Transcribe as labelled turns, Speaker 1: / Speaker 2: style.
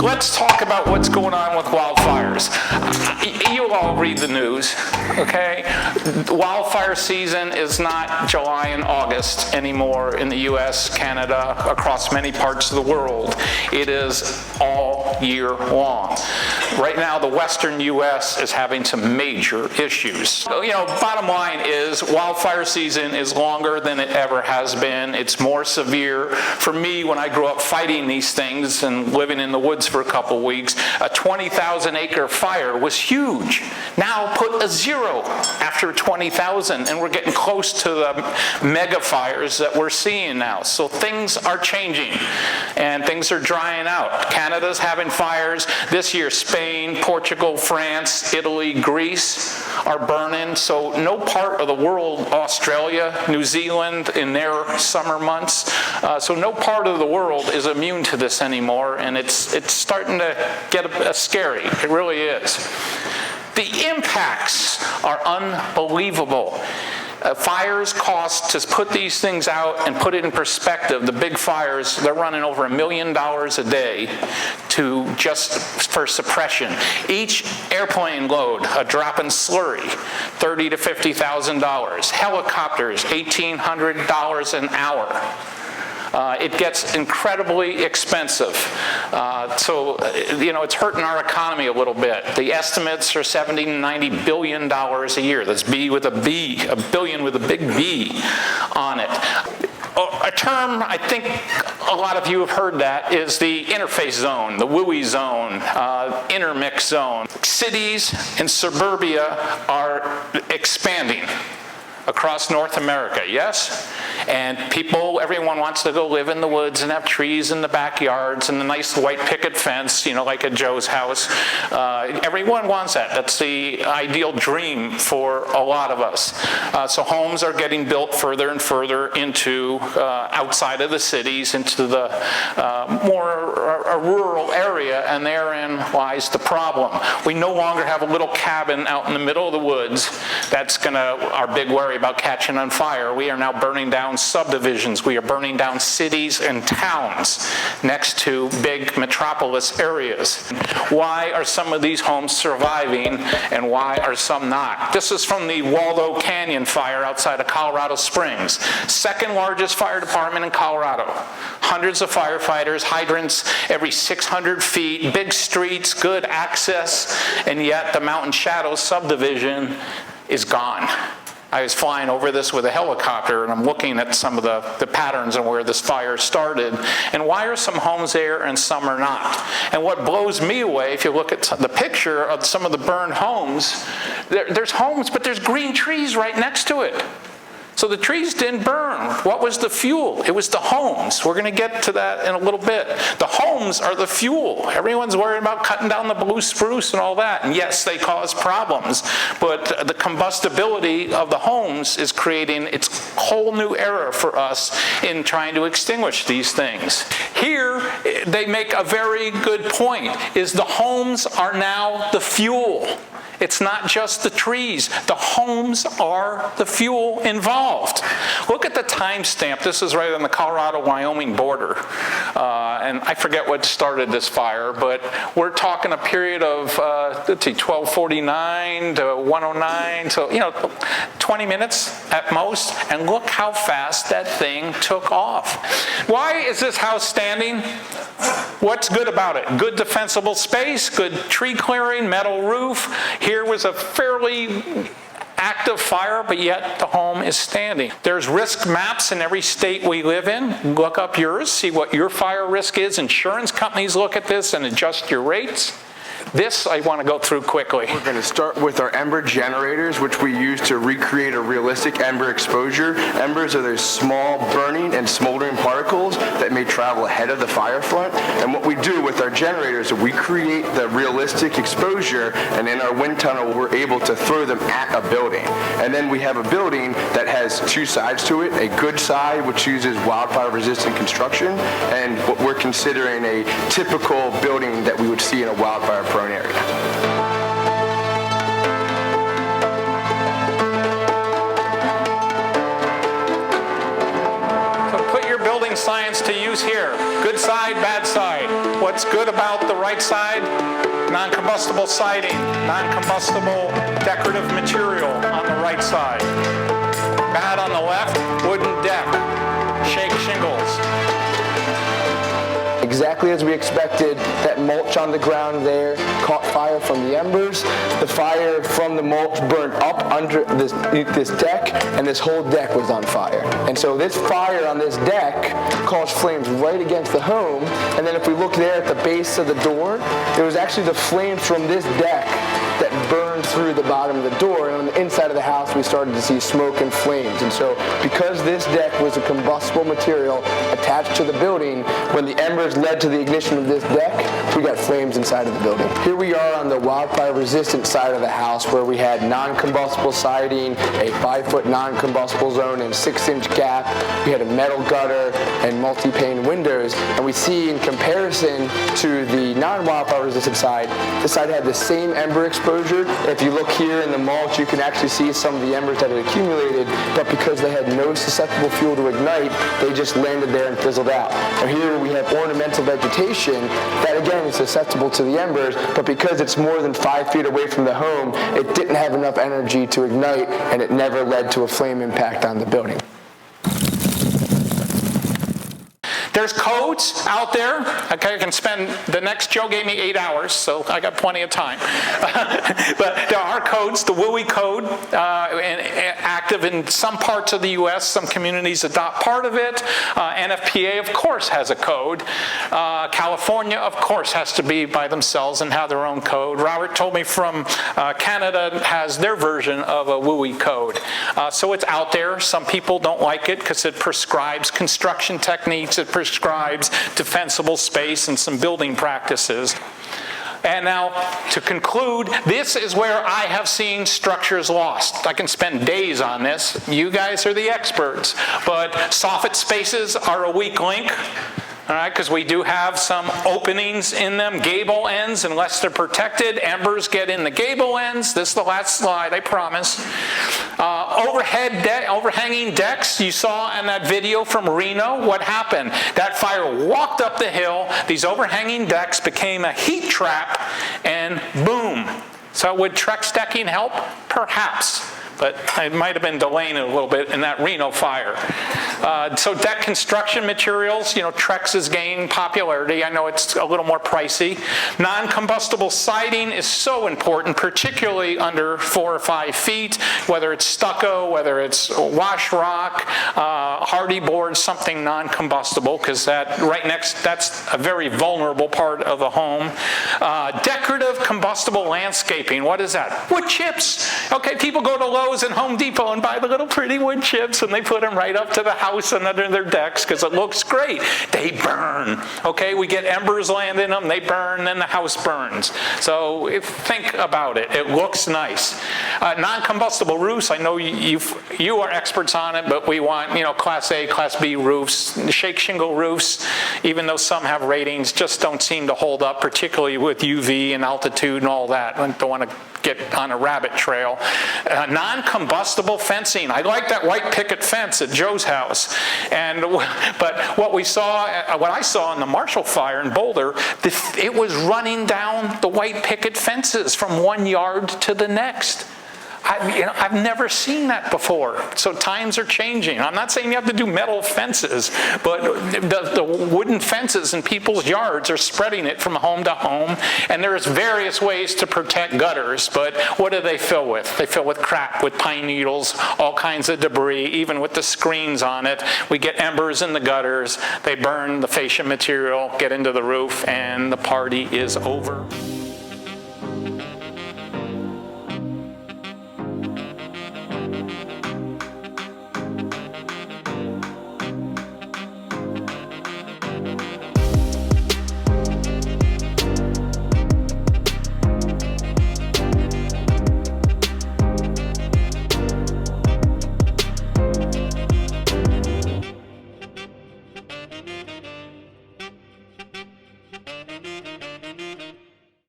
Speaker 1: Let's talk about what's going on with wildfires. You all read the news, okay? Wildfire season is not July and August anymore in the US, Canada, across many parts of the world. It is all year long. Right now, the western US is having some major issues. You know, bottom line is wildfire season is longer than it ever has been. It's more severe. For me, when I grew up fighting these things and living in the woods for a couple weeks, a 20,000 acre fire was huge. Now put a 0 after 20,000, and we're getting close to the mega fires that we're seeing now. So things are changing and things are drying out. Canada's having fires. This year, Spain, Portugal, France, Italy, Greece are burning. So no part of the world, Australia, New Zealand in their summer months, so no part of the world is immune to this anymore, and it's starting to get scary. It really is. The impacts are unbelievable. Fires cost, to put these things out and put it in perspective, the big fires, they're running over $1 million a day just for suppression. Each airplane load, a drop in slurry, $30,000 to $50,000. Helicopters, $1,800 an hour. It gets incredibly expensive. So, you know, it's hurting our economy a little bit. The estimates are $70 to $90 billion a year. That's B with a B, a billion with a big B on it. A term, I think a lot of you have heard that, is the interface zone, the WUI zone, intermix zone. Cities and suburbia are expanding across North America, yes? And everyone wants to go live in the woods and have trees in the backyards and a nice white picket fence, you know, like at Joe's house. Everyone wants that. That's the ideal dream for a lot of us. So homes are getting built further and further into outside of the cities, into the more rural area, and therein lies the problem. We no longer have a little cabin out in the middle of the woods. That's our big worry about catching on fire. We are now burning down subdivisions. We are burning down cities and towns next to big metropolis areas. Why are some of these homes surviving and why are some not? This is from the Waldo Canyon fire outside of Colorado Springs. Second largest fire department in Colorado. Hundreds of firefighters, hydrants every 600 feet, big streets, good access, and yet the Mountain Shadows subdivision is gone. I was flying over this with a helicopter, and I'm looking at some of the patterns and where this fire started, and why are some homes there and some are not? And what blows me away, if you look at the picture of some of the burned homes, there's homes, but there's green trees right next to it. So the trees didn't burn. What was the fuel? It was the homes. We're going to get to that in a little bit. The homes are the fuel. Everyone's worried about cutting down the blue spruce and all that. And yes, they cause problems. But the combustibility of the homes is creating its whole new era for us in trying to extinguish these things. Here, they make a very good point, is the homes are now the fuel. It's not just the trees. The homes are the fuel involved. Look at the timestamp. This is right on the Colorado-Wyoming border. And I forget what started this fire, but we're talking a period of, 1249 to 109, so, 20 minutes at most. And look how fast that thing took off. Why is this house standing? What's good about it? Good defensible space, good tree clearing, metal roof. Here was a fairly active fire, but yet the home is standing. There's risk maps in every state we live in. Look up yours, see what your fire risk is. Insurance companies look at this and adjust your rates. This I want to go through quickly.
Speaker 2: We're going to start with our ember generators, which we use to recreate a realistic ember exposure. Embers are those small burning and smoldering particles that may travel ahead of the fire front. And what we do with our generators is we create the realistic exposure, and in our wind tunnel, we're able to throw them at a building. And then we have a building that has two sides to it, a good side, which uses wildfire-resistant construction, and what we're considering a typical building that we would see in a wildfire-prone area.
Speaker 1: So put your building science to use here. Good side, bad side. what's good about the right side? Non-combustible siding, non-combustible decorative material on the right side. Bad on the left, wooden deck, shake shingles.
Speaker 2: Exactly as we expected, that mulch on the ground there caught fire from the embers. The fire from the mulch burned up under this deck, and this whole deck was on fire. And so this fire on this deck caused flames right against the home. And then if we look there at the base of the door, it was actually the flames from this deck that burned through the bottom of the door, and on the inside of the house we started to see smoke and flames. And so because this deck was a combustible material attached to the building, when the embers led to the ignition of this deck, we got flames inside of the building. Here we are on the wildfire resistant side of the house, where we had non-combustible siding, a 5-foot non-combustible zone and 6-inch gap. We had a metal gutter and multi-pane windows, and we see in comparison to the non-wildfire resistant side, this side had the same ember exposure. If you look here in the mulch, you can actually see some of the embers that had accumulated, but because they had no susceptible fuel to ignite, they just landed there and fizzled out. And here we have ornamental vegetation that again is susceptible to the embers, but because it's more than 5 feet away from the home, it didn't have enough energy to ignite, and it never led to a flame impact on the building.
Speaker 1: There's codes out there. Okay, I can spend, the next, Joe gave me 8 hours, so I got plenty of time. But there are codes, the WUI code, active in some parts of the US, some communities adopt part of it. NFPA, of course, has a code. California, of course, has to be by themselves and have their own code. Robert told me from Canada has their version of a WUI code. So it's out there. Some people don't like it because it prescribes construction techniques, it prescribes defensible space and some building practices. And now, to conclude, this is where I have seen structures lost. I can spend days on this. You guys are the experts. But soffit spaces are a weak link. All right, because we do have some openings in them, gable ends, unless they're protected. Embers get in the gable ends. This is the last slide, I promise. Overhanging decks, you saw in that video from Reno, what happened? That fire walked up the hill, these overhanging decks became a heat trap, and boom. So would Trex decking help? Perhaps. But it might have been delaying it a little bit in that Reno fire. So deck construction materials, Trex has gained popularity. I know it's a little more pricey. Non-combustible siding is so important, particularly under 4 or 5 feet, whether it's stucco, whether it's wash rock, hardy board, something non-combustible, because that's a very vulnerable part of the home. Decorative combustible landscaping, what is that? Wood chips. Okay, people go to Lowe's and Home Depot and buy the little pretty wood chips, and they put them right up to the house and under their decks because it looks great. They burn. Okay, we get embers land in them, they burn, then the house burns. So think about it. It looks nice. Non-combustible roofs, I know you are experts on it, but we want Class A, Class B roofs. Shake shingle roofs, even though some have ratings, just don't seem to hold up, particularly with UV and altitude and all that. I don't want to get on a rabbit trail. Non-combustible fencing. I like that white picket fence at Joe's house. But what I saw in the Marshall fire in Boulder, it was running down the white picket fences from one yard to the next. I've never seen that before. So times are changing. I'm not saying you have to do metal fences, but the wooden fences in people's yards are spreading it from home to home. And there's various ways to protect gutters, but what do they fill with? They fill with crap, with pine needles, all kinds of debris, even with the screens on it. We get embers in the gutters. They burn the fascia material, get into the roof, and the party is over.